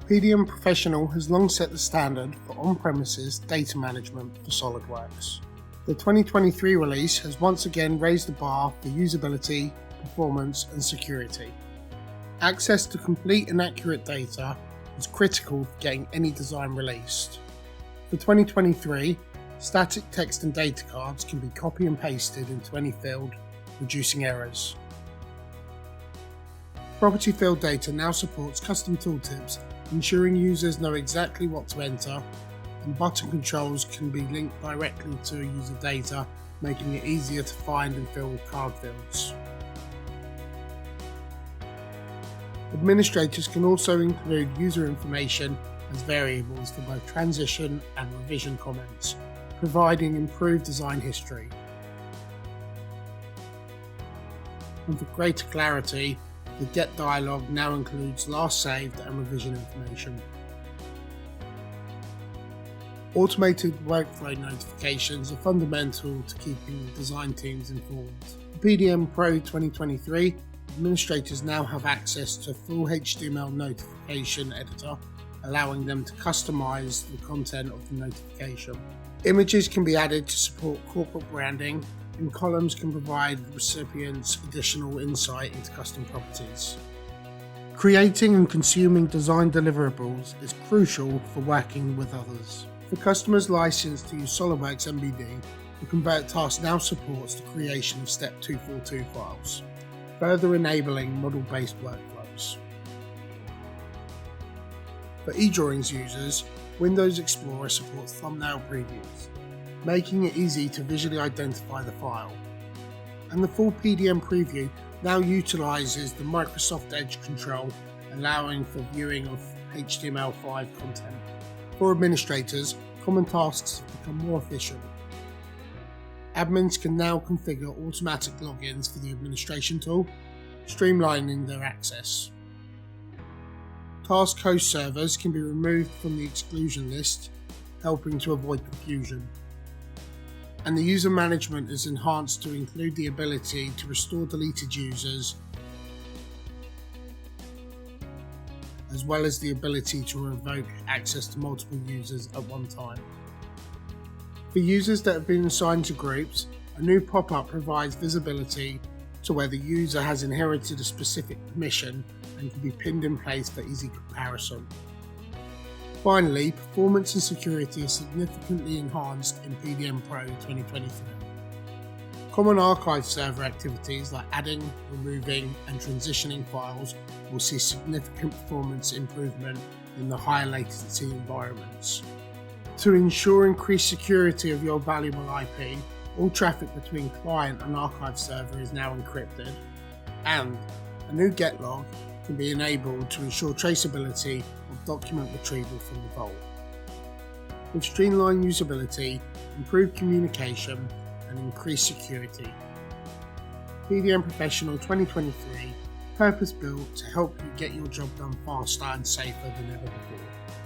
PDM Professional has long set the standard for on-premises data management for SOLIDWORKS. The 2023 release has once again raised the bar for usability, performance and security. Access to complete and accurate data is critical for getting any design released. For 2023, static text and data cards can be copy and pasted into any field, reducing errors. Property field data now supports custom tooltips, ensuring users know exactly what to enter, and button controls can be linked directly to user data, making it easier to find and fill card fields. Administrators can also include user information as variables for both transition and revision comments, providing improved design history. And for greater clarity, the Get dialog now includes last saved and revision information. Automated workflow notifications are fundamental to keeping design teams informed. For PDM Pro 2023, administrators now have access to a full HTML notification editor, allowing them to customize the content of the notification. Images can be added to support corporate branding, and columns can provide recipients additional insight into custom properties. Creating and consuming design deliverables is crucial for working with others. For customers licensed to use SOLIDWORKS MBD, the Convert task now supports the creation of Step 242 files, further enabling model-based workflows. For eDrawings users, Windows Explorer supports thumbnail previews, making it easy to visually identify the file. And the full PDM preview now utilises the Microsoft Edge control, allowing for viewing of HTML5 content. For administrators, common tasks have become more efficient. Admins can now configure automatic logins for the administration tool, streamlining their access. Task host servers can be removed from the exclusion list, helping to avoid confusion. And the user management is enhanced to include the ability to restore deleted users, as well as the ability to revoke access to multiple users at one time. For users that have been assigned to groups, a new pop-up provides visibility to where the user has inherited a specific permission and can be pinned in place for easy comparison. Finally, performance and security are significantly enhanced in PDM Pro 2023. Common archive server activities like adding, removing, and transitioning files will see significant performance improvement in the higher latency environments. To ensure increased security of your valuable IP, all traffic between client and archive server is now encrypted, and a new Get log can be enabled to ensure traceability of document retrieval from the vault. With streamlined usability, improved communication, and increased security, PDM Professional 2023 purpose-built to help you get your job done faster and safer than ever before.